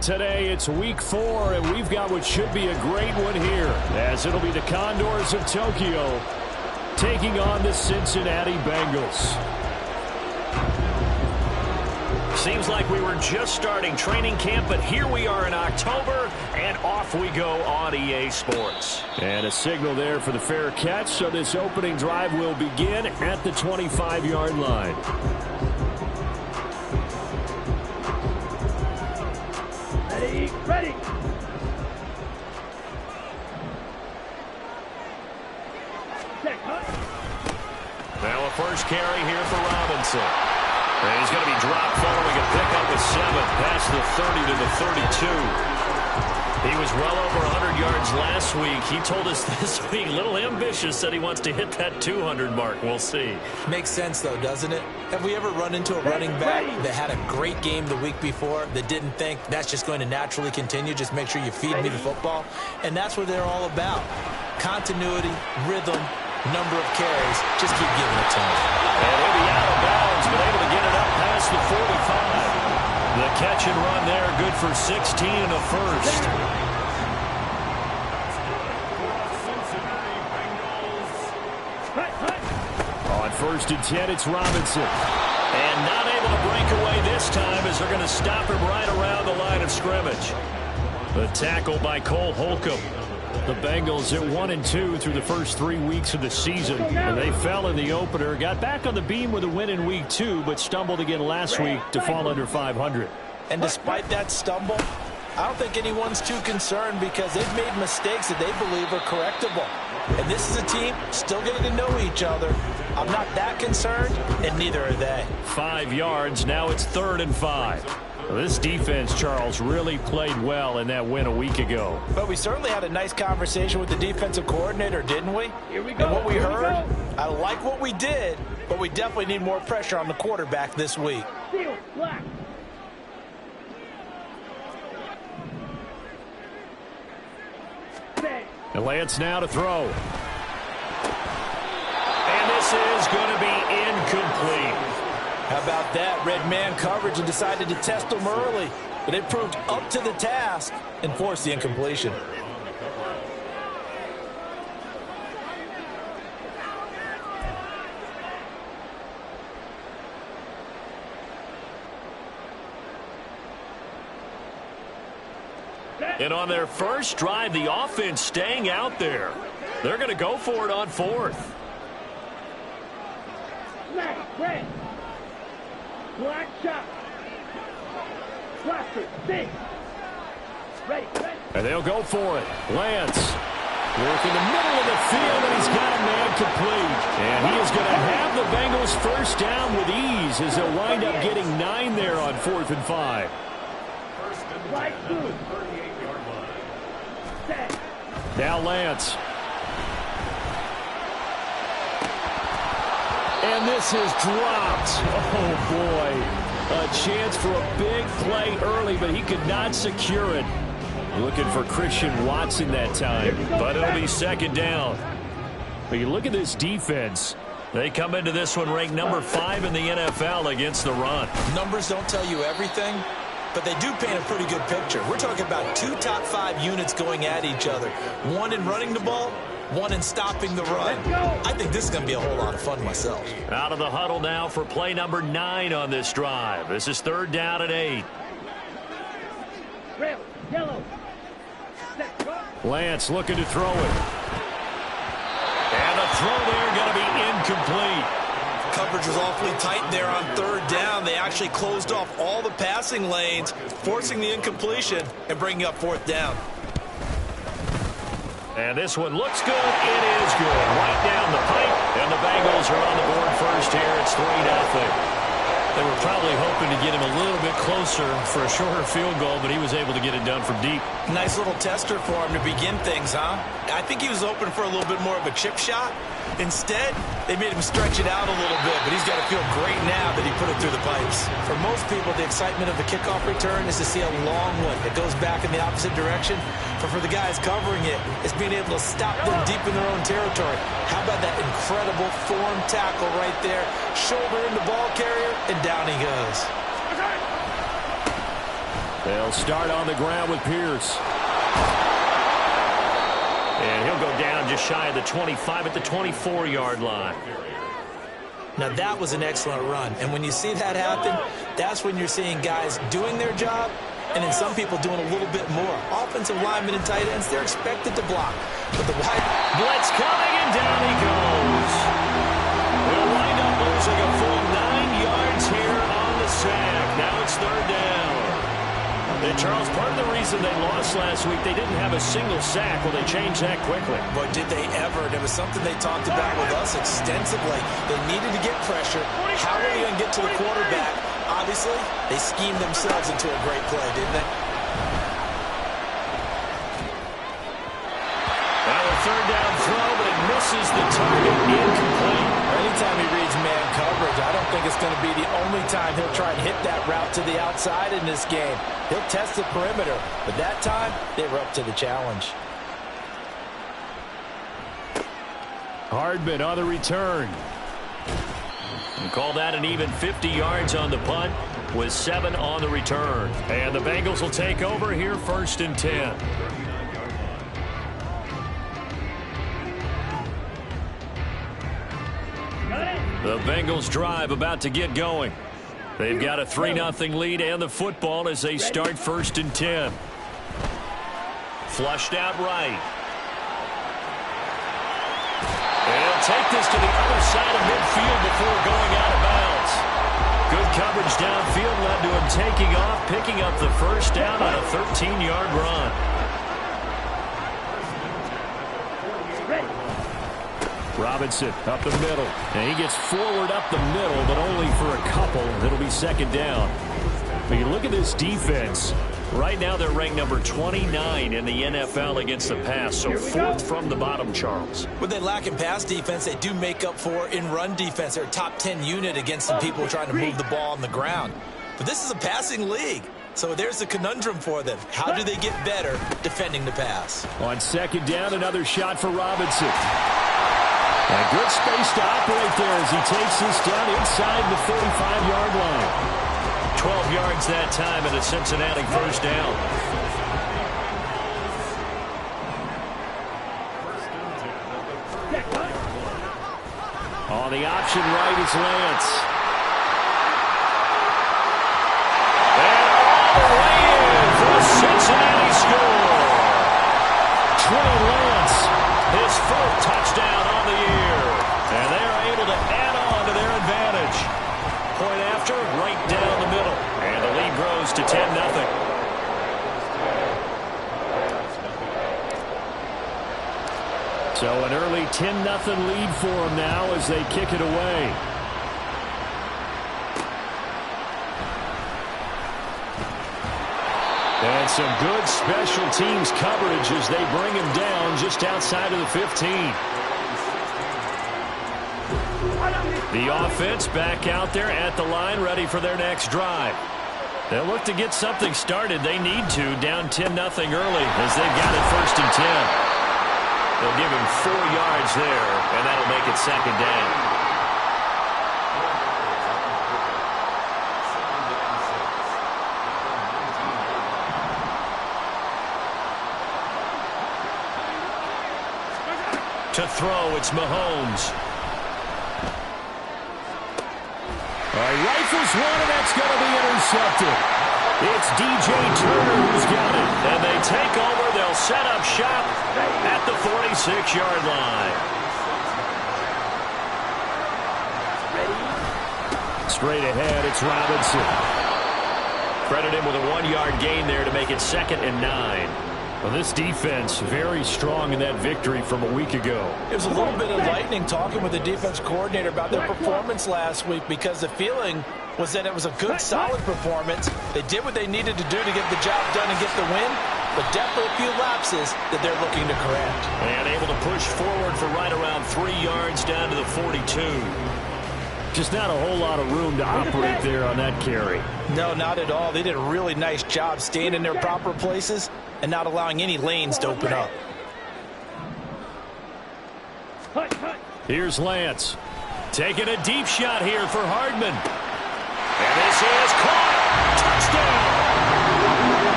Today it's week 4, and we've got what should be a great one here, as it'll be the Condors of Tokyo taking on the Cincinnati Bengals. Seems like we were just starting training camp, but here we are in October, and off we go on EA Sports. And a signal there for the fair catch, so this opening drive will begin at the 25-yard line. Ready. Now a first carry here for Robinson. And he's going to be dropped following a pickup with 7 past the 30 to the 32. He was well over 100 yards last week. He told us this week, a little ambitious, said he wants to hit that 200 mark. We'll see. Makes sense, though, doesn't it? Have we ever run into a running back that had a great game the week before that didn't think that's just going to naturally continue? Just make sure you feed me the football. And that's what they're all about. Continuity, rhythm, number of carries. Just keep giving it to him. And he'll be out of bounds, but able to get it up past the 45. The catch and run there, good for 16 and a first. On 1st and 10, it's Robinson. And not able to break away this time as they're going to stop him right around the line of scrimmage. The tackle by Cole Holcomb. The Bengals at 1-2 through the first 3 weeks of the season. And they fell in the opener, got back on the beam with a win in week 2, but stumbled again last week to fall under 500. And despite that stumble, I don't think anyone's too concerned because they've made mistakes that they believe are correctable. And this is a team still getting to know each other. I'm not that concerned, and neither are they. 5 yards, now it's 3rd and 5. This defense, Charles, really played well in that win a week ago. But we certainly had a nice conversation with the defensive coordinator, didn't we? Here we go. And what we heard, I like what we did, but we definitely need more pressure on the quarterback this week. Seal, black. And Lance now to throw. And this is going to be incomplete. How about that? Red man coverage and decided to test them early. But it proved up to the task and forced the incompletion. And on their first drive, the offense staying out there. They're going to go for it on 4th. Red. Black shot. Cluster. Six. Ready. And they'll go for it. Lance working the middle of the field, and he's got a man complete. And he is going to have the Bengals first down with ease as they'll wind up getting 9 there on 4th and 5. Right through. Now Lance. And this is dropped. Oh, boy. A chance for a big play early, but he could not secure it. Looking for Christian Watson that time. But it'll be 2nd down. But you look at this defense. They come into this one ranked number 5 in the NFL against the run. Numbers don't tell you everything, but they do paint a pretty good picture. We're talking about 2 top 5 units going at each other. One in running the ball, one in stopping the run. I think this is going to be a whole lot of fun myself. Out of the huddle now for play number 9 on this drive. This is 3rd down and 8. Red, yellow. Lance looking to throw it. And the throw there going to be incomplete. Coverage was awfully tight there on 3rd down. They actually closed off all the passing lanes, forcing the incompletion and bringing up 4th down. And this one looks good. It is good. Right down the pipe. And the Bengals are on the board first here. It's 3-0. They were probably hoping to get him a little bit closer for a shorter field goal, but he was able to get it done from deep. Nice little tester for him to begin things, huh? I think he was open for a little bit more of a chip shot. Instead, they made him stretch it out a little bit, but he's got to feel great now that he put it through the pipes. For most people, the excitement of the kickoff return is to see a long one that goes back in the opposite direction. But for the guys covering it, it's being able to stop them deep in their own territory. How about that incredible form tackle right there? Shoulder in the ball carrier, and down he goes. They'll start on the ground with Pierce. And he'll go down just shy of the 25 at the 24-yard line. Now, that was an excellent run. And when you see that happen, that's when you're seeing guys doing their job and then some people doing a little bit more. Offensive linemen and tight ends, they're expected to block. But the wide blitz coming, and down he goes. They'll wind up losing a full 9 yards here on the sack. Now it's third down. And Charles, part of the reason they lost last week, they didn't have a single sack. Well, they changed that quickly. But did they ever? And it was something they talked about with us extensively. They needed to get pressure. How are they going to get to the quarterback? Obviously, they schemed themselves into a great play, didn't they? Now a third down throw, but it misses the target, incomplete. Anytime he reads man coverage, I don't think it's going to be the only time he'll try and hit that route to the outside in this game. He'll test the perimeter, but that time, they were up to the challenge. Hardman on the return. And call that an even 50 yards on the punt with 7 on the return. And the Bengals will take over here, 1st and 10. The Bengals drive about to get going. They've got a 3-0 lead and the football as they start 1st and 10. Flushed out right. And he'll take this to the other side of midfield before going out of bounds. Good coverage downfield led to him taking off, picking up the first down on a 13-yard run. Robinson up the middle. And he gets forward up the middle, but only for a couple. It'll be 2nd down. But you look at this defense. Right now they're ranked number 29 in the NFL against the pass, so 4th from the bottom, Charles. When they lack in pass defense, they do make up for in run defense. They're a top 10 unit against some people trying to move the ball on the ground. But this is a passing league, so there's the conundrum for them. How do they get better defending the pass? On 2nd down, another shot for Robinson. A good space to operate there as he takes this down inside the 35-yard line. 12 yards that time and a Cincinnati first down. On the option right is Lance. And all the way in for a Cincinnati score. Trey Lance, his 4th touchdown on the year. And they are able to add on to their advantage. Point after, right down the middle. And the lead grows to 10-0. So an early 10-0 lead for them now as they kick it away. And some good special teams coverage as they bring him down just outside of the 15. The offense back out there at the line, ready for their next drive. They'll look to get something started. They need to, down 10-0 early as they've got it 1st and 10. They'll give him 4 yards there, and that'll make it 2nd down. To throw, it's Mahomes. Rifles one, and that's going to be intercepted. It's DJ Turner who's got it. And they take over. They'll set up shop at the 46-yard line. Straight ahead, it's Robinson. Credit him with a 1-yard gain there to make it 2nd and 9. Well, this defense very strong in that victory from a week ago. It was a little bit enlightening talking with the defense coordinator about their performance last week because the feeling was that it was a good, solid performance. They did what they needed to do to get the job done and get the win, but definitely a few lapses that they're looking to correct. And able to push forward for right around 3 yards down to the 42. Just not a whole lot of room to operate there on that carry. No, not at all. They did a really nice job staying in their proper places and not allowing any lanes to open up. Here's Lance. Taking a deep shot here for Hardman. And this is caught. Touchdown.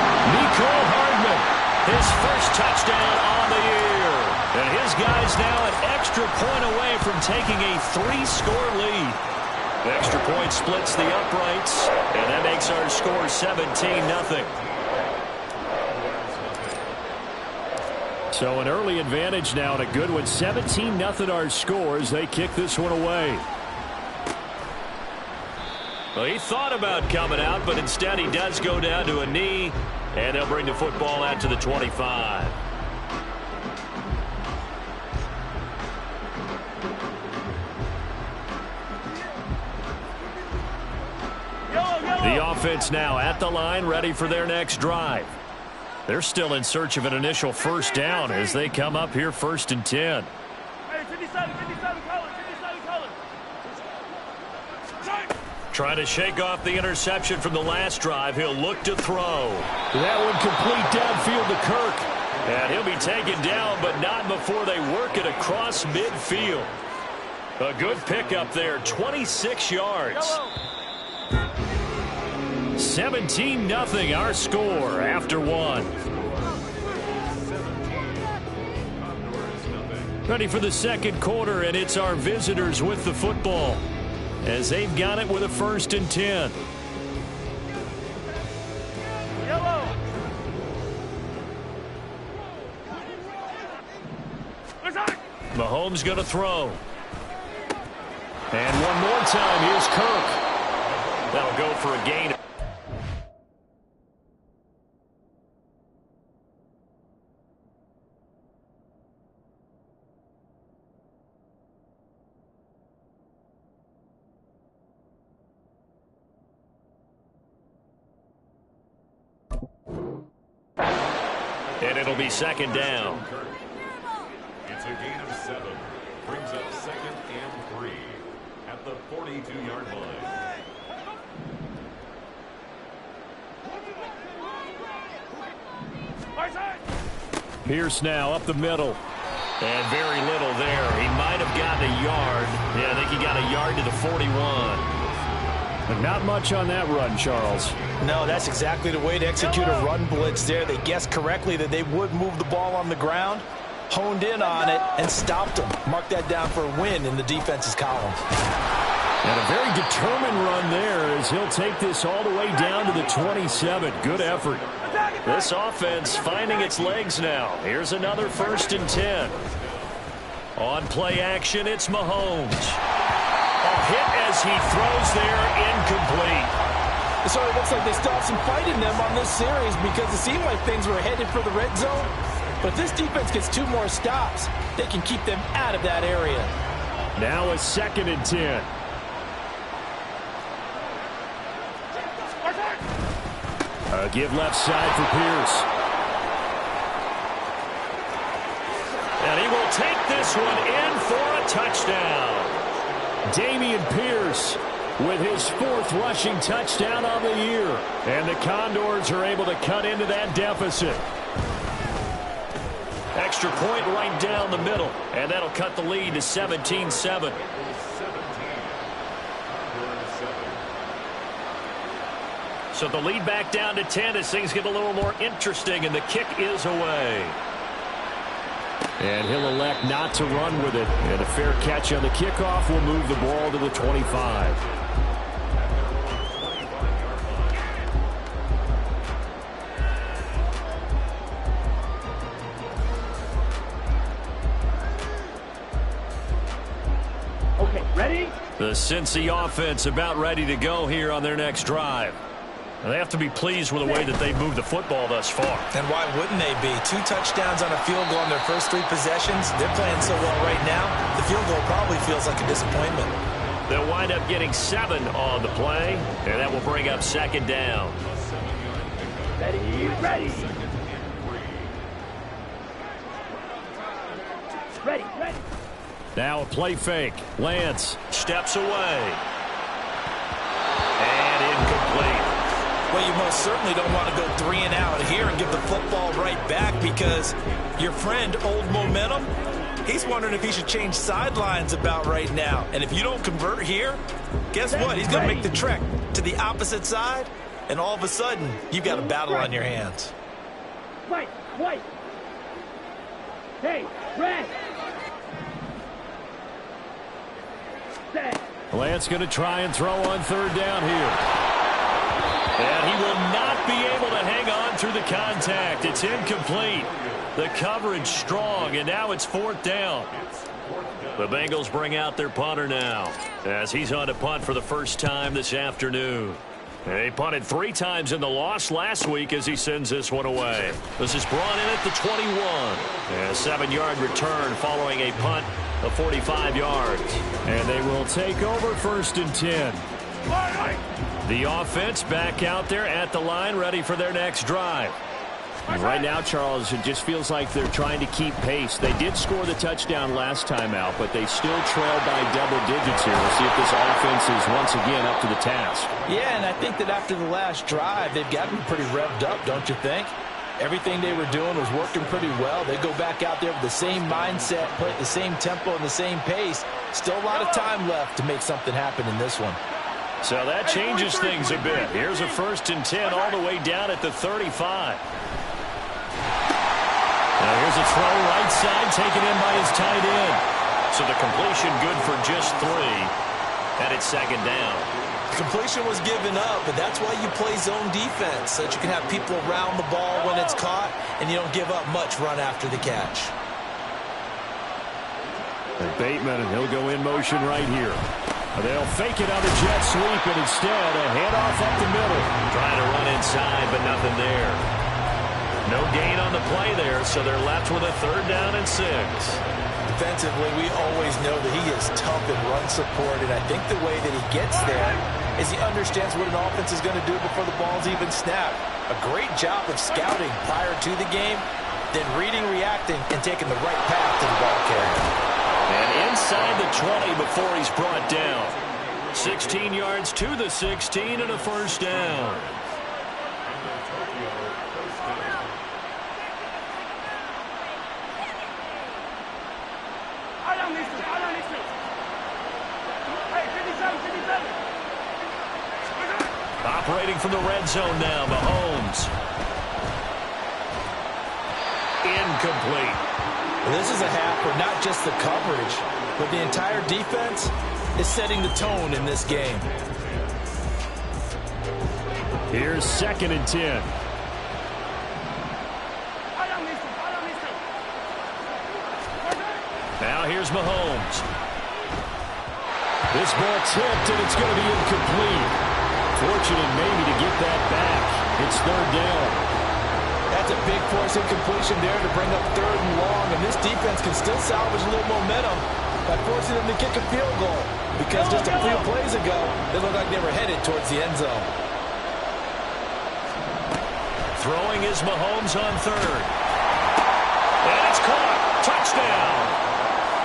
his first touchdown on the year. And his guys now an extra point away from taking a 3-score lead. The extra point splits the uprights, and that makes our score 17-0. So an early advantage now, and a good one. 17-0 our score as they kick this one away. Well, he thought about coming out, but instead he does go down to a knee, and they'll bring the football out to the 25. The offense now at the line, ready for their next drive. They're still in search of an initial first down as they come up here 1st and 10. Hey, 57, color. Trying to shake off the interception from the last drive. He'll look to throw. That one complete downfield to Kirk. And he'll be taken down, but not before they work it across midfield. A good pickup there, 26 yards. 17-0 our score after one. Ready for the second quarter, and it's our visitors with the football as they've got it with a 1st and 10. Mahomes going to throw. And one more time, here's Kirk. That'll go for a gain. And it'll be 2nd down. It's a gain of 7. Brings up 2nd and 3 at the 42-yard line. Pierce now up the middle. And very little there. He might have gotten a yard. Yeah, I think he got a yard to the 41. But not much on that run, Charles. No, that's exactly the way to execute a run blitz there. They guessed correctly that they would move the ball on the ground, honed in on it, and stopped them. Mark that down for a win in the defense's column. And a very determined run there as he'll take this all the way down to the 27. Good effort. This offense finding its legs now. Here's another 1st and 10. On play action, it's Mahomes. A hit as he throws there, incomplete. So it looks like they still have some fight in them on this series because it seemed like things were headed for the red zone. But if this defense gets 2 more stops, they can keep them out of that area. Now a 2nd and 10. A give left side for Pierce. And he will take this one in for a touchdown. Dameon Pierce with his 4th rushing touchdown on the year. And the Condors are able to cut into that deficit. Extra point right down the middle. And that'll cut the lead to 17-7. So the lead back down to 10 as things get a little more interesting, and the kick is away. And he'll elect not to run with it. And a fair catch on the kickoff will move the ball to the 25. Okay, ready? The Cincy offense about ready to go here on their next drive. They have to be pleased with the way that they've moved the football thus far. And why wouldn't they be? 2 touchdowns on a field goal on their first 3 possessions. They're playing so well right now, the field goal probably feels like a disappointment. They'll wind up getting 7 on the play, and that will bring up 2nd down. Ready, ready. Ready, ready. Now a play fake. Lance Steps away. And incomplete. Well, you most certainly don't want to go 3 and out here and give the football right back because your friend, Old Momentum, he's wondering if he should change sidelines about right now. And if you don't convert here, guess what? He's going to make the trek to the opposite side, and all of a sudden, you've got a battle on your hands. White, white. Hey, red. Set. Lance going to try and throw on third down here. And he will not be able to hang on through the contact. It's incomplete. The coverage strong, and now it's fourth down. The Bengals bring out their punter now as he's on to punt for the first time this afternoon. They punted 3 times in the loss last week as he sends this one away. This is brought in at the 21. And a 7-yard return following a punt of 45 yards. And they will take over first and 10. The offense back out there at the line, ready for their next drive. Right now, Charles, it just feels like they're trying to keep pace. They did score the touchdown last time out, but they still trail by double digits here. We'll see if this offense is once again up to the task. Yeah, and I think that after the last drive, they've gotten pretty revved up, don't you think? Everything they were doing was working pretty well. They go back out there with the same mindset, play at the same tempo and the same pace. Still a lot of time left to make something happen in this one. So that changes things a bit. Here's a first and 10 all the way down at the 35. Now here's a throw right side taken in by his tight end. So the completion good for just 3. And it's second down. Completion was given up, but that's why you play zone defense, so that you can have people around the ball when it's caught, and you don't give up much run after the catch. And Bateman, and he'll go in motion right here. They'll fake it on the jet sweep, and instead a handoff up the middle. Trying to run inside, but nothing there. No gain on the play there, so they're left with a third down and 6. Defensively, we always know that he is tough in run support, and I think the way that he gets there is he understands what an offense is going to do before the ball's even snapped. A great job of scouting prior to the game, then reading, reacting, and taking the right path to the ball carrier. And inside the 20 before he's brought down. 16 yards to the 16 and a first down. Operating from the red zone now, Mahomes. Incomplete. This is a half where not just the coverage, but the entire defense is setting the tone in this game. Here's second and 10. Now here's Mahomes. This ball tipped, and it's going to be incomplete. Fortunate maybe to get that back. It's third down. That's a big force incompletion there to bring up third and long, and this defense can still salvage a little momentum by forcing them to kick a field goal, because just a few plays ago, they looked like they were headed towards the end zone. Throwing is Mahomes on third. And it's caught. Touchdown.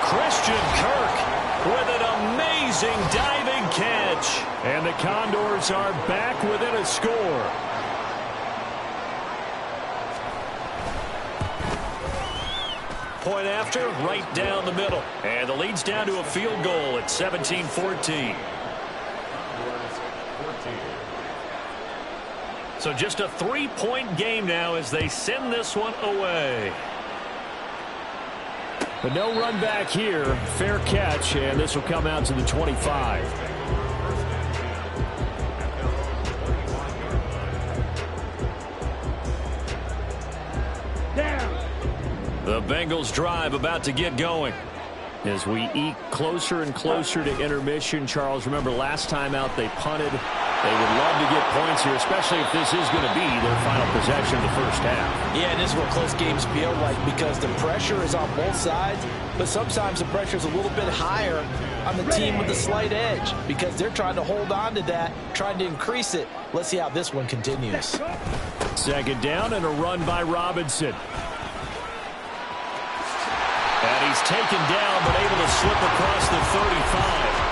Christian Kirk with an amazing diving catch. And the Condors are back within a score. Point after, right down the middle. And the lead's down to a field goal at 17-14. So just a 3-point game now as they send this one away. But no run back here. Fair catch, and this will come out to the 25. The Bengals drive about to get going. As we eke closer and closer to intermission, Charles, remember last time out they punted. They would love to get points here, especially if this is going to be their final possession of the first half. Yeah, and this is what close games feel like, because the pressure is on both sides, but sometimes the pressure is a little bit higher on the team with the slight edge, because they're trying to hold on to that, trying to increase it. Let's see how this one continues. Second down and a run by Robinson. And he's taken down, but able to slip across the 35.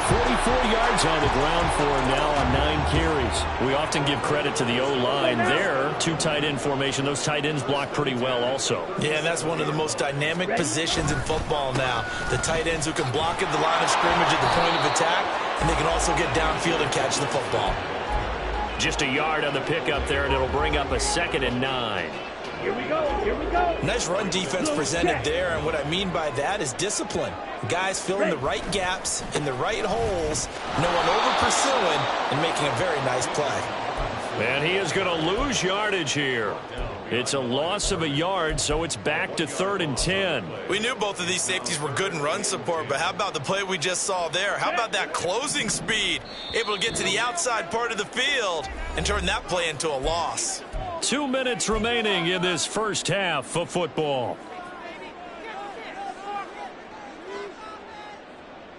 44 yards on the ground for him now on 9 carries. We often give credit to the O-line there. 2 tight end formation. Those tight ends block pretty well also. Yeah, and that's one of the most dynamic positions in football now. The tight ends who can block at the line of scrimmage at the point of attack, and they can also get downfield and catch the football. Just a yard on the pickup there, and it'll bring up a 2nd and 9. Here we go. Here we go. Nice run defense presented there, and what I mean by that is discipline. Guys filling the right gaps in the right holes, no one over-pursuing, and making a very nice play. And he is going to lose yardage here. It's a loss of a yard, so it's back to 3rd and 10. We knew both of these safeties were good in run support, but how about the play we just saw there? How about that closing speed? Able to get to the outside part of the field and turn that play into a loss. 2 minutes remaining in this first half of football.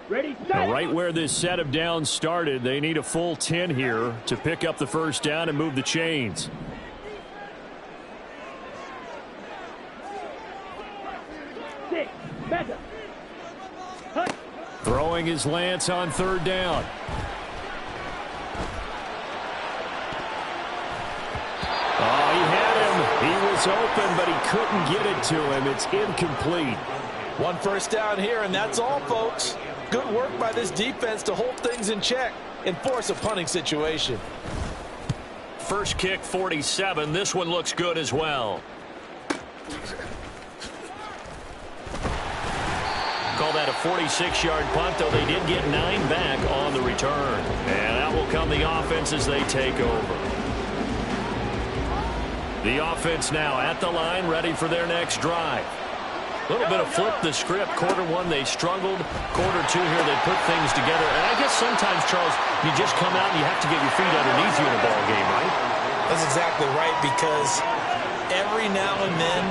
Ready, Now, right where this set of downs started, they need a full 10 here to pick up the first down and move the chains. Throwing his Lance on 3rd down. Oh, he had him. He was open, but he couldn't get it to him. It's incomplete. 1 first down here, and that's all, folks. Good work by this defense to hold things in check and force a punting situation. First kick, 47. This one looks good as well. Call that a 46-yard punt, though they did get 9 back on the return. And out will come the offense as they take over. The offense now at the line, ready for their next drive. A little bit of flip the script. Quarter 1, they struggled. Quarter 2 here, they put things together. And I guess sometimes, Charles, you just come out and you have to get your feet underneath you in a ball game, right? That's exactly right, because every now and then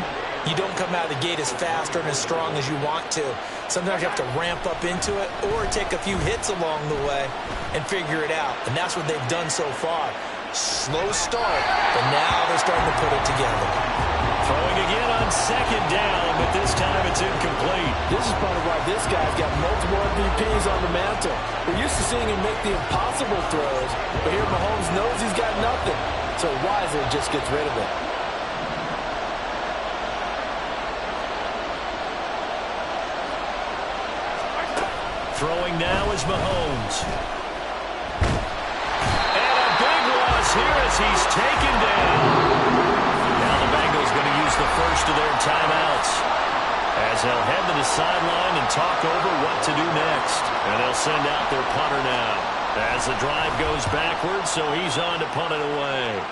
you don't come out of the gate as fast or as strong as you want to. Sometimes you have to ramp up into it or take a few hits along the way and figure it out. And that's what they've done so far. Slow start, but now they're starting to put it together. Throwing again on 2nd down, but this time it's incomplete. This is part of why this guy's got multiple MVPs on the mantle. We're used to seeing him make the impossible throws, but here Mahomes knows he's got nothing, so wisely just gets rid of it. Throwing now is Mahomes. And a big loss here as he's taken down. Now the Bengals going to use the first of their timeouts as they'll head to the sideline and talk over what to do next. And they'll send out their punter now as the drive goes backwards, so he's on to punt it away.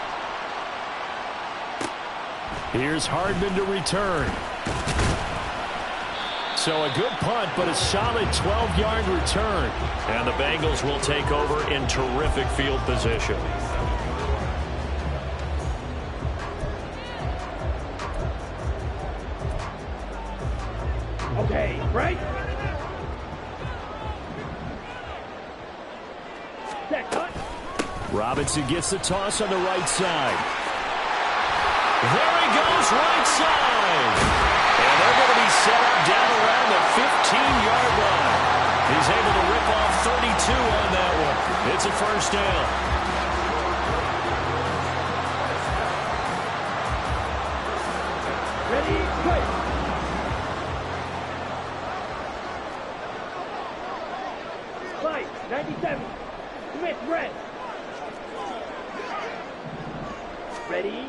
Here's Hardman to return. So a good punt, but a solid 12-yard return. And the Bengals will take over in terrific field position. Okay, right? Set, cut. Robinson gets the toss on the right side. There he goes, right side. And they're going to be set up down around the 15-yard line. He's able to rip off 32 on that one. It's a first down. Ready, play. Fight, 97. Smith, red. Ready.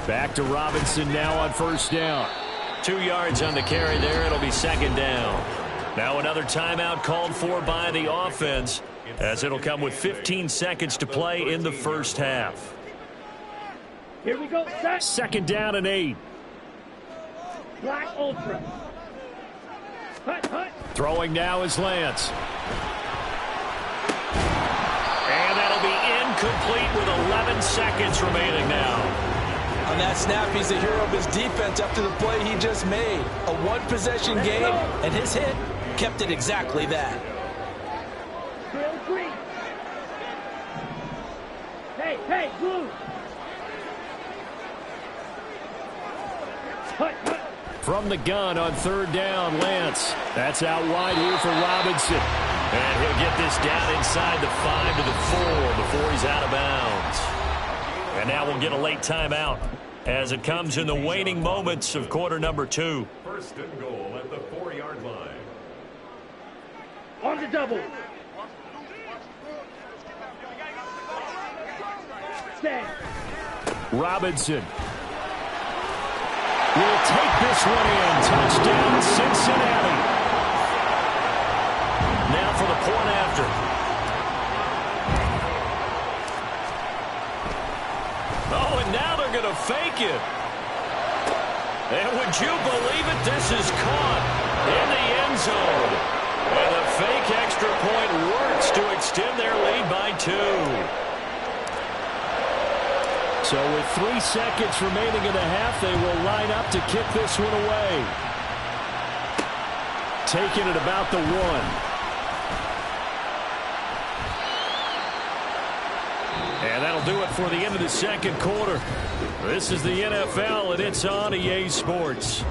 Back to Robinson now on first down. 2 yards on the carry there. It'll be 2nd down. Now another timeout called for by the offense as it'll come with 15 seconds to play in the first half. Here we go, set. 2nd down and 8. Black Ultra. Hut, hut. Throwing now is Lance. And that'll be incomplete with 11 seconds remaining now. On that snap, he's the hero of his defense after the play he just made. A one-possession game, and his hit kept it exactly that. Drill green. Hey, hey, blue. Hut, hut. From the gun on 3rd down, Lance. That's out wide here for Robinson. And he'll get this down inside the 5 to the 4 before he's out of bounds. And now we'll get a late timeout as it comes in the waning moments of quarter number 2. 1st and goal at the 4-yard line. On the double. Set. Robinson. will take this one in. Touchdown, Cincinnati. Now for the point after. Oh, and now they're going to fake it. And would you believe it? This is caught in the end zone. And the fake extra point works to extend their lead by 2. So with 3 seconds remaining in the half, they will line up to kick this one away. Taking it about the 1. And that'll do it for the end of the second quarter. This is the NFL, and it's on EA Sports.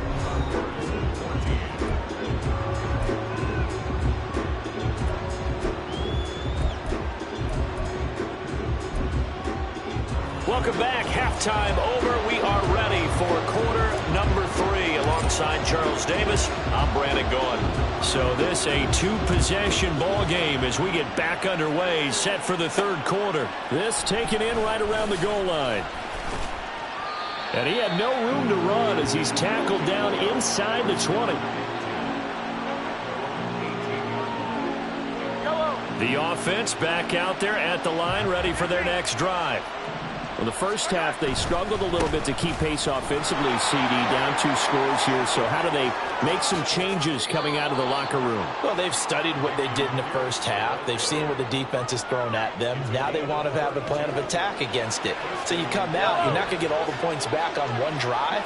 Welcome back. Halftime over. We are ready for quarter number 3. Alongside Charles Davis, I'm Brandon Gaudin. So this a 2-possession ball game as we get back underway, set for the third quarter. This taken in right around the goal line. And he had no room to run as he's tackled down inside the 20. The offense back out there at the line, ready for their next drive. Well, the first half, they struggled a little bit to keep pace offensively, CD, down 2 scores here. So how do they make some changes coming out of the locker room? Well, they've studied what they did in the first half. They've seen what the defense has thrown at them. Now they want to have a plan of attack against it. So you come out, you're not going to get all the points back on one drive,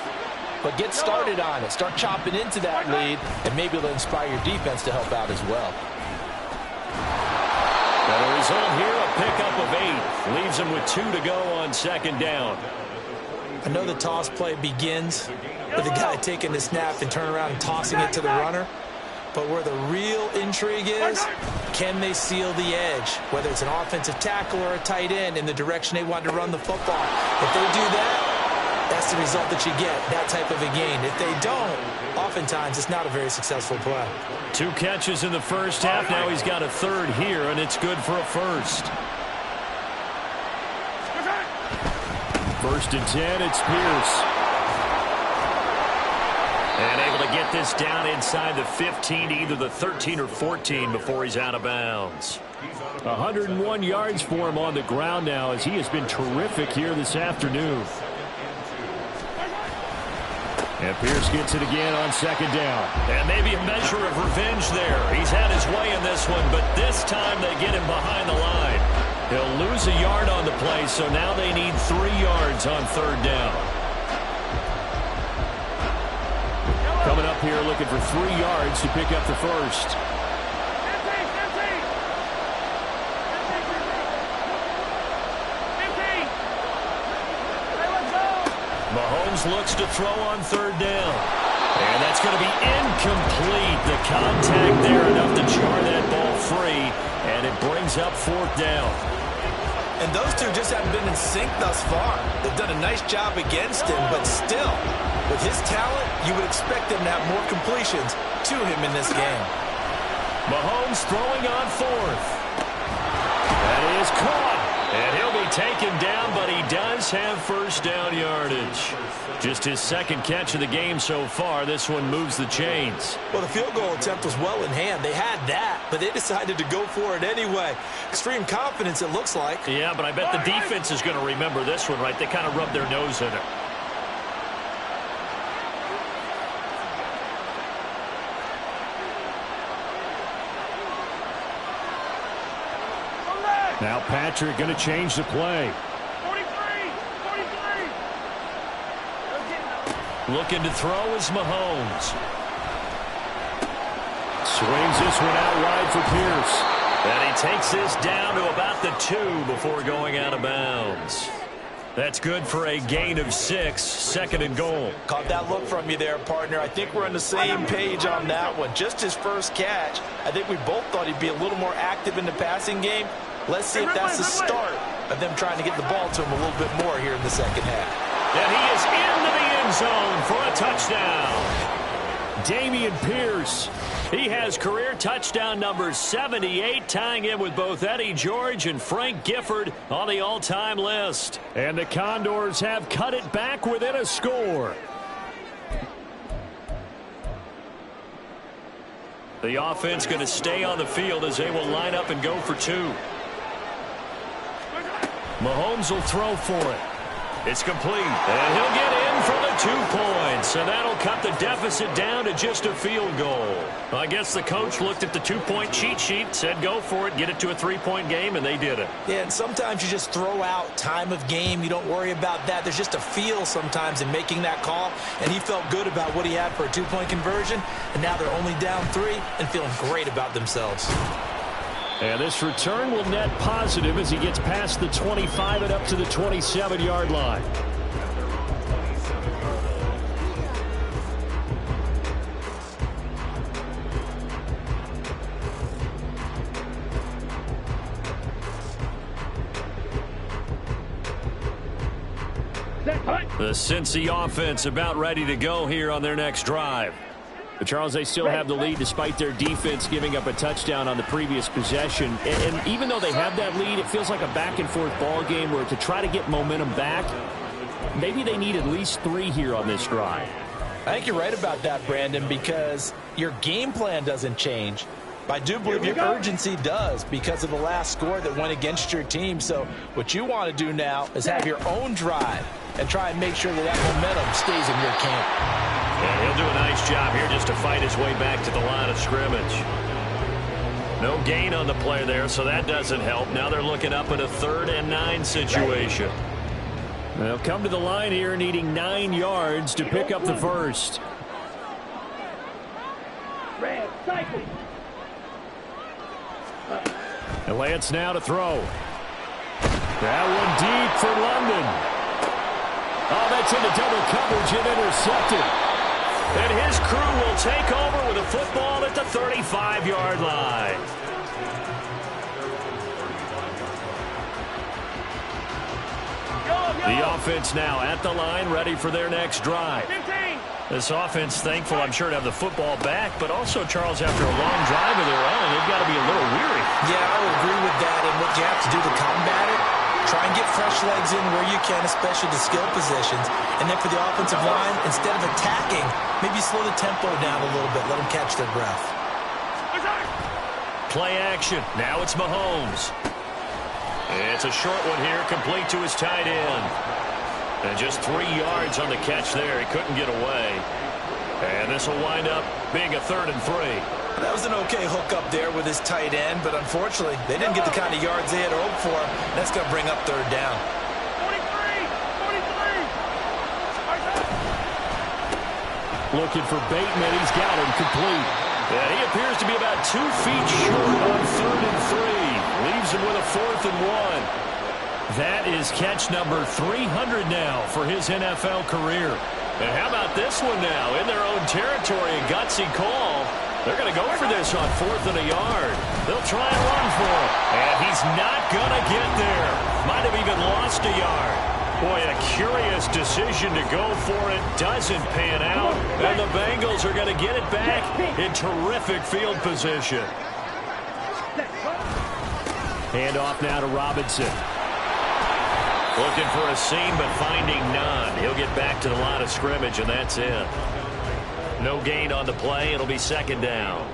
but get started on it. Start chopping into that lead, and maybe it'll inspire your defense to help out as well. And the result here, a pickup of 8. Leaves them with 2 to go on second down. I know the toss play begins with the guy taking the snap and turning around and tossing it to the runner. But where the real intrigue is, can they seal the edge? Whether it's an offensive tackle or a tight end in the direction they want to run the football. If they do that, that's the result that you get, that type of a gain. If they don't, oftentimes it's not a very successful play. 2 catches in the first half. Now he's got a third here, and it's good for a first. 1st and 10, it's Pierce. And able to get this down inside the 15, either the 13 or 14 before he's out of bounds. 101 yards for him on the ground now as he has been terrific here this afternoon. And Pierce gets it again on second down. And maybe a measure of revenge there. He's had his way in this one, but this time they get him behind the line. He'll lose a yard on the play, so now they need 3 yards on third down. Coming up here looking for 3 yards to pick up the first. Mahomes looks to throw on third down. And that's going to be incomplete. The contact there enough to jar that ball free. And it brings up 4th down. And those two just haven't been in sync thus far. They've done a nice job against him, but still, with his talent, you would expect him to have more completions to him in this game. Mahomes throwing on 4th. That is caught. And he'll be taken down, but he does have first down yardage. Just his 2nd catch of the game so far. This one moves the chains. Well, the field goal attempt was well in hand. They had that, but they decided to go for it anyway. Extreme confidence, it looks like. Yeah, but I bet the defense is going to remember this one, right? They kind of rubbed their nose in it. Now Patrick going to change the play. 43! Looking to throw is Mahomes. Swings this one out wide for Pierce. And he takes this down to about the 2 before going out of bounds. That's good for a gain of 6, 2nd and goal. Caught that look from you there, partner. I think we're on the same page on that one. Just his first catch. I think we both thought he'd be a little more active in the passing game. Let's see if that's the start of them trying to get the ball to him a little bit more here in the second half. And he is into the end zone for a touchdown. Dameon Pierce. He has career touchdown number 78, tying in with both Eddie George and Frank Gifford on the all-time list. And the Condors have cut it back within a score. The offense going to stay on the field as they will line up and go for two. Mahomes will throw for it. It's complete. And he'll get in for the 2 points. And that'll cut the deficit down to just a field goal. I guess the coach looked at the 2-point cheat sheet, said go for it, get it to a 3-point game, and they did it. Yeah, and sometimes you just throw out time of game. You don't worry about that. There's just a feel sometimes in making that call. And he felt good about what he had for a 2-point conversion. And now they're only down 3 and feeling great about themselves. And this return will net positive as he gets past the 25 and up to the 27-yard line. The Cincy offense about ready to go here on their next drive. But Charles, they still have the lead despite their defense giving up a touchdown on the previous possession. And even though they have that lead, it feels like a back-and-forth ball game where to try to get momentum back, maybe they need at least 3 here on this drive. I think you're right about that, Brandon, because your game plan doesn't change. But I do believe your urgency does because of the last score that went against your team. So what you want to do now is have your own drive and try and make sure that that momentum stays in your camp. And he'll do a nice job here just to fight his way back to the line of scrimmage. No gain on the play there, so that doesn't help. Now they're looking up at a 3rd and 9 situation. They'll come to the line here needing 9 yards to pick up the first. Red, cycle. And Lance now to throw. That one deep for London. Oh, that's into double coverage and intercepted. And his crew will take over with a football at the 35-yard line. The offense now at the line, ready for their next drive. This offense, thankful, I'm sure, to have the football back, but also, Charles, after a long drive of their own, they've got to be a little weary. Yeah, I would agree with that. And what you have to do to combat it, try and get fresh legs in where you can, especially the skill positions. And then for the offensive line, instead of attacking, maybe slow the tempo down a little bit. Let them catch their breath. Play action. Now it's Mahomes. It's a short one here, complete to his tight end. And just 3 yards on the catch there. He couldn't get away. And this will wind up being a 3rd and 3. That was an okay hook up there with his tight end, but unfortunately, they didn't get the kind of yards they had hoped for. That's going to bring up 3rd down. 43. Looking for Bateman. He's got him complete. Yeah, he appears to be about 2 feet short on 3rd and 3. Leaves him with a 4th and 1. That is catch number 300 now for his NFL career. And how about this one now? In their own territory, a gutsy call. They're going to go for this on 4th and a yard. They'll try and run for it. And he's not going to get there. Might have even lost a yard. Boy, a curious decision to go for it. Doesn't pan out. And the Bengals are going to get it back in terrific field position. Hand off now to Robinson. Looking for a seam, but finding none. He'll get back to the line of scrimmage, and that's it. No gain on the play. It'll be 2nd down.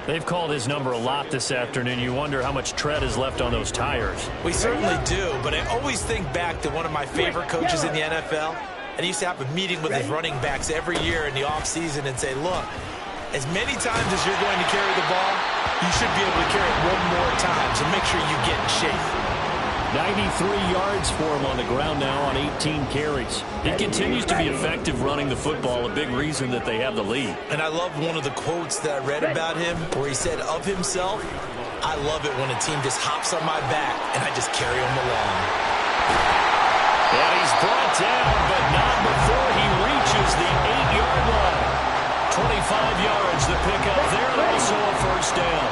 They've called his number a lot this afternoon. You wonder how much tread is left on those tires. We certainly do, but I always think back to one of my favorite coaches in the NFL, and he used to have a meeting with his running backs every year in the offseason and say, look, as many times as you're going to carry the ball, you should be able to carry it 1 more time, so make sure you get in shape. 93 yards for him on the ground now on 18 carries. He continues to be effective running the football, a big reason that they have the lead. And I love one of the quotes that I read about him where he said of himself, I love it when a team just hops on my back and I just carry them along. And he's brought down, but not before he reaches the 8-yard line. 25 yards to pick up there, and also a 1st down.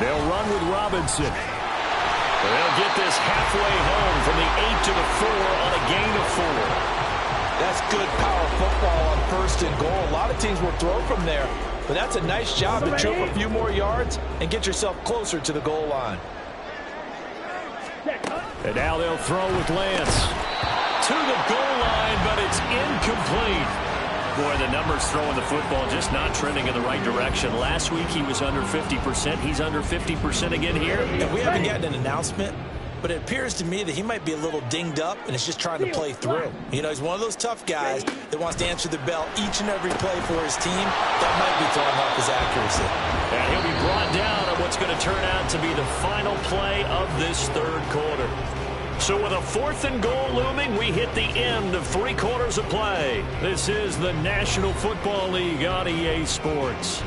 They'll run with Robinson. They'll get this halfway home from the 8 to the 4 on a gain of 4. That's good power football on 1st and goal. A lot of teams will throw from there, but that's a nice job to chip a few more yards and get yourself closer to the goal line. And now they'll throw with Lance. To the goal line, but it's incomplete. Boy, the numbers throwing the football just not trending in the right direction. Last week he was under 50%. He's under 50% again here. And we haven't gotten an announcement, but it appears to me that he might be a little dinged up and is just trying to play through. You know, he's one of those tough guys that wants to answer the bell each and every play for his team. That might be throwing off his accuracy. And he'll be brought down on what's going to turn out to be the final play of this third quarter. So with a 4th and goal looming, we hit the end of 3 quarters of play. This is the National Football League on EA Sports.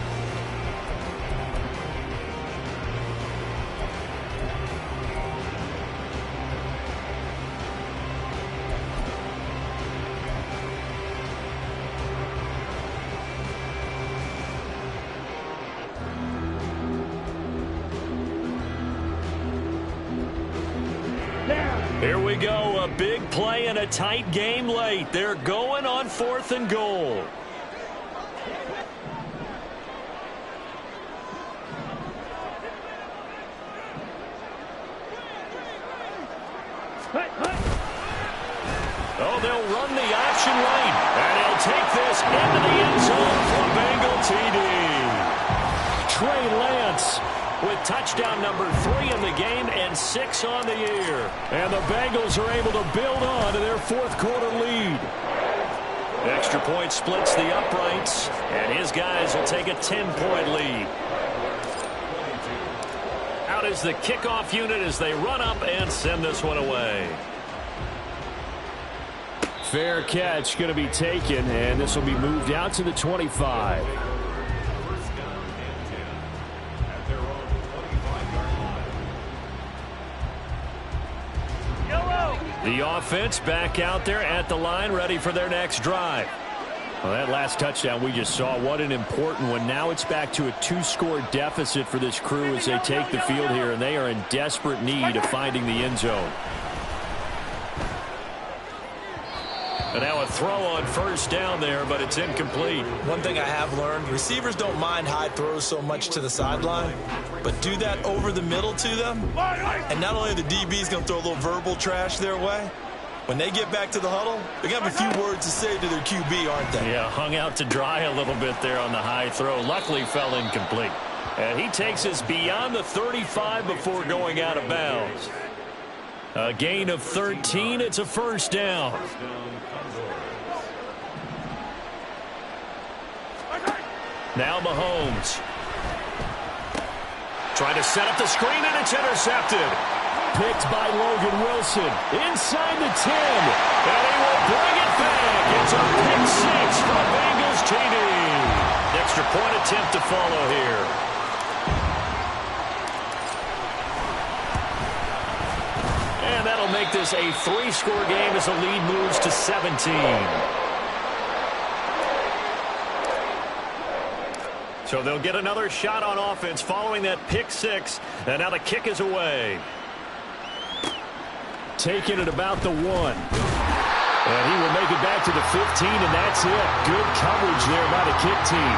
Here we go, a big play and a tight game late. They're going on 4th and goal. Oh, they'll run the option lane, and he'll take this into the end zone for Bengal TD. Trey Lance with touchdown number 3 in the game and 6 on the year. And the Bengals are able to build on to their 4th quarter lead. Extra point splits the uprights, and his guys will take a 10-point lead. Out is the kickoff unit as they run up and send this one away. Fair catch going to be taken, and this will be moved out to the 25. The offense back out there at the line, ready for their next drive. Well, that last touchdown we just saw, what an important one. Now it's back to a 2-score deficit for this crew as they take the field here, and they are in desperate need of finding the end zone. And now a throw on 1st down there, but it's incomplete. One thing I have learned, receivers don't mind high throws so much to the sideline, but do that over the middle to them, and not only are the DBs going to throw a little verbal trash their way, when they get back to the huddle, they're going to have a few words to say to their QB, aren't they? Yeah, hung out to dry a little bit there on the high throw. Luckily fell incomplete. And he takes us beyond the 35 before going out of bounds. A gain of 13. It's a 1st down. Now Mahomes. Trying to set up the screen, and it's intercepted. Picked by Logan Wilson. Inside the 10. And he will bring it back. It's a pick 6 for the Bengals TD. Extra point attempt to follow here. And that'll make this a 3-score game as the lead moves to 17. So they'll get another shot on offense following that pick 6. And now the kick is away. Taking it about the 1. And he will make it back to the 15, and that's it. Good coverage there by the kick team.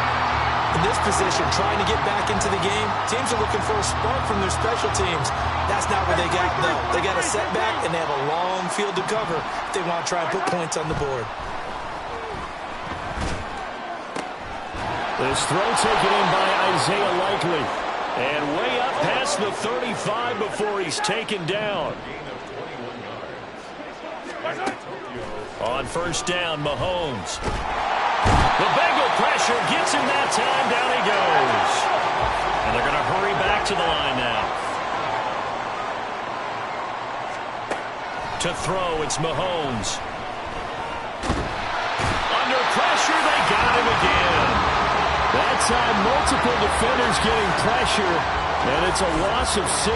In this position, trying to get back into the game, teams are looking for a spark from their special teams. That's not what they got, though. They got a setback, and they have a long field to cover if they want to try and put points on the board. This throw taken in by Isaiah Likely. And way up past the 35 before he's taken down. On 1st down, Mahomes. The Bengal pressure gets him that time. Down he goes. And they're going to hurry back to the line now. To throw, it's Mahomes. Under pressure, they got him again. That time, multiple defenders getting pressure, and it's a loss of 6.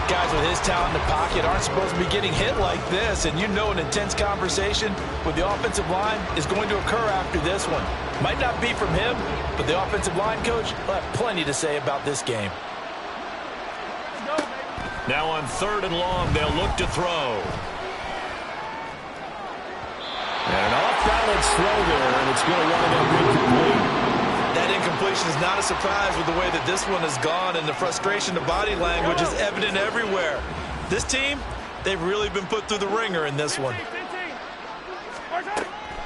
Guys with his talent in the pocket aren't supposed to be getting hit like this, and you know an intense conversation with the offensive line is going to occur after this one. Might not be from him, but the offensive line coach will have plenty to say about this game. Now on 3rd and long, they'll look to throw. And an off-balance throw there, and it's going to wind up incomplete. That incompletion is not a surprise with the way that this one has gone, and the frustration of body language is evident everywhere. This team, they've really been put through the ringer in this one.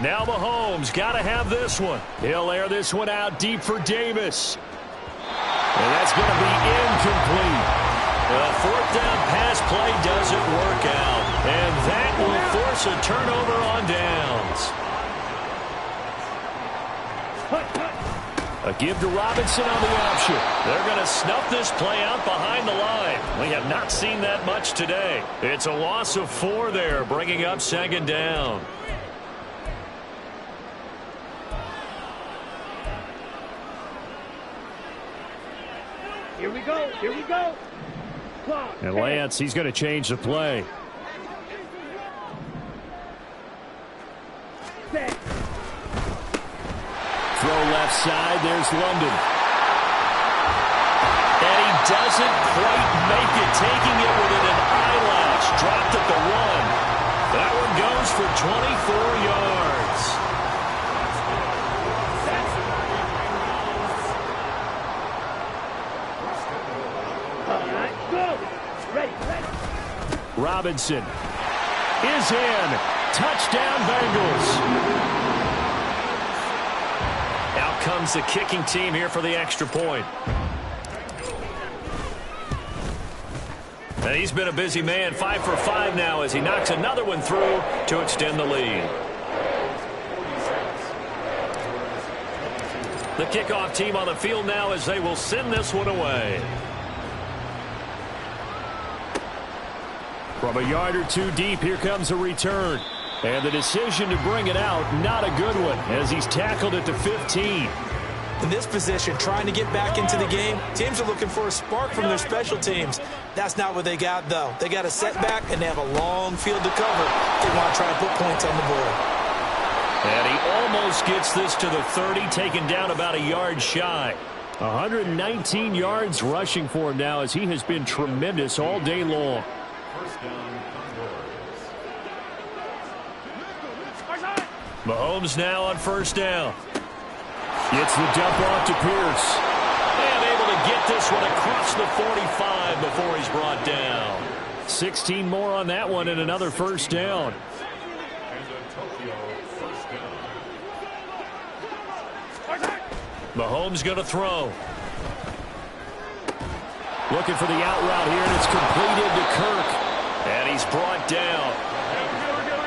Now Mahomes got to have this one. He'll air this one out deep for Davis. And that's going to be incomplete. The fourth down pass play doesn't work out. And that will force a turnover on downs. A give to Robinson on the option. They're going to snuff this play out behind the line. We have not seen that much today. It's a loss of 4 there, bringing up second down. Here we go. Here we go. And Lance, he's going to change the play. Set. Throw left side. There's London. And he doesn't quite make it, taking it within an eyelash. Dropped at the 1. That one goes for 24 yards. Robinson is in. Touchdown, Bengals. Out comes the kicking team here for the extra point. And he's been a busy man, 5 for 5 now as he knocks another one through to extend the lead. The kickoff team on the field now as they will send this one away. From a yard or 2 deep, here comes a return. And the decision to bring it out, not a good one, as he's tackled at the 15. In this position, trying to get back into the game, teams are looking for a spark from their special teams. That's not what they got, though. They got a setback, and they have a long field to cover. They want to try and put points on the board. And he almost gets this to the 30, taken down about a yard shy. 119 yards rushing for him now as he has been tremendous all day long. First down, Condors. Mahomes now on first down. Gets the dump off to Pierce. And able to get this one across the 45 before he's brought down. 16 more on that one and another first down. And a Tokyo first down. Mahomes going to throw. Looking for the out route here, and it's completed to Kirk. And he's brought down.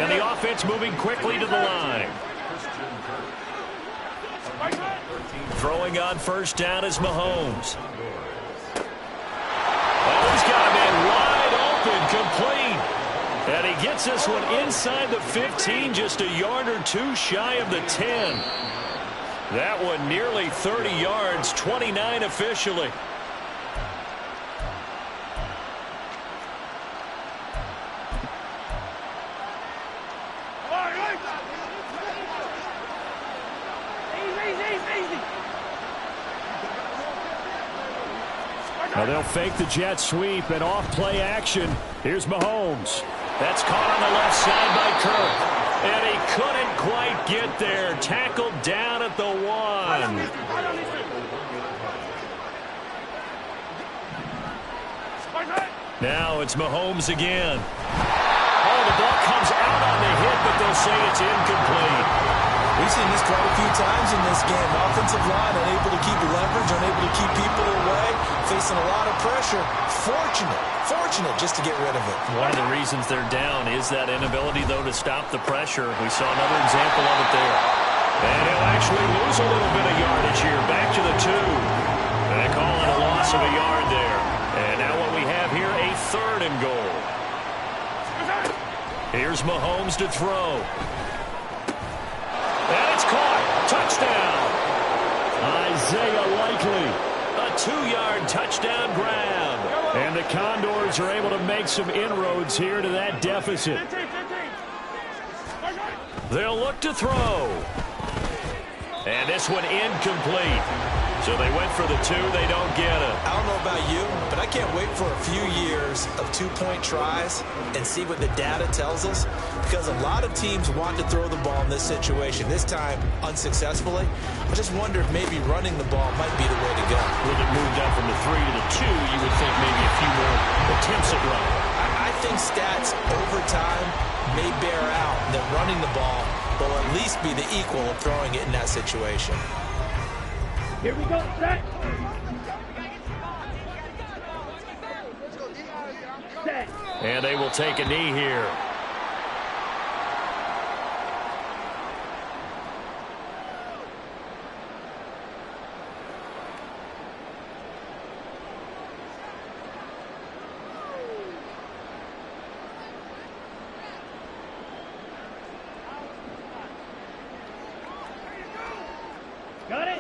And the offense moving quickly to the line. Throwing on first down is Mahomes. Oh, he's got a man wide open, complete. And he gets this one inside the 15, just a yard or 2 shy of the 10. That one nearly 30 yards, 29 officially. Now they'll fake the jet sweep and off play action. Here's Mahomes. That's caught on the left side by Kirk. And he couldn't quite get there. Tackled down at the 1. Now it's Mahomes again. Oh, the ball comes out on the hit, but they'll say it's incomplete. We've seen this quite a few times in this game. Offensive line unable to keep leverage, unable to keep people away, facing a lot of pressure. Fortunate just to get rid of it. One of the reasons they're down is that inability, though, to stop the pressure. We saw another example of it there. And he'll actually lose a little bit of yardage here. Back to the 2. And they call it a loss of a yard there. And now what we have here, a 3rd and goal. Here's Mahomes to throw. And it's caught. Touchdown. Isaiah Likely. A 2-yard touchdown grab. And the Condors are able to make some inroads here to that deficit. They'll look to throw. And this one incomplete. So they went for the 2. They don't get it. I don't know about you, but I can't wait for a few years of 2-point tries and see what the data tells us, because a lot of teams want to throw the ball in this situation, this time unsuccessfully. I just wonder if maybe running the ball might be the way to go. With it moved up from the 3 to the 2, you would think maybe a few more attempts at running. I think stats over time may bear out that running the ball but will at least be the equal of throwing it in that situation. Here we go, set. Set. And they will take a knee here. Got it.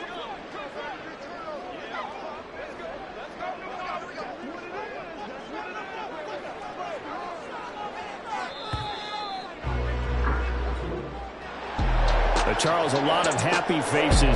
Charles, a lot of happy faces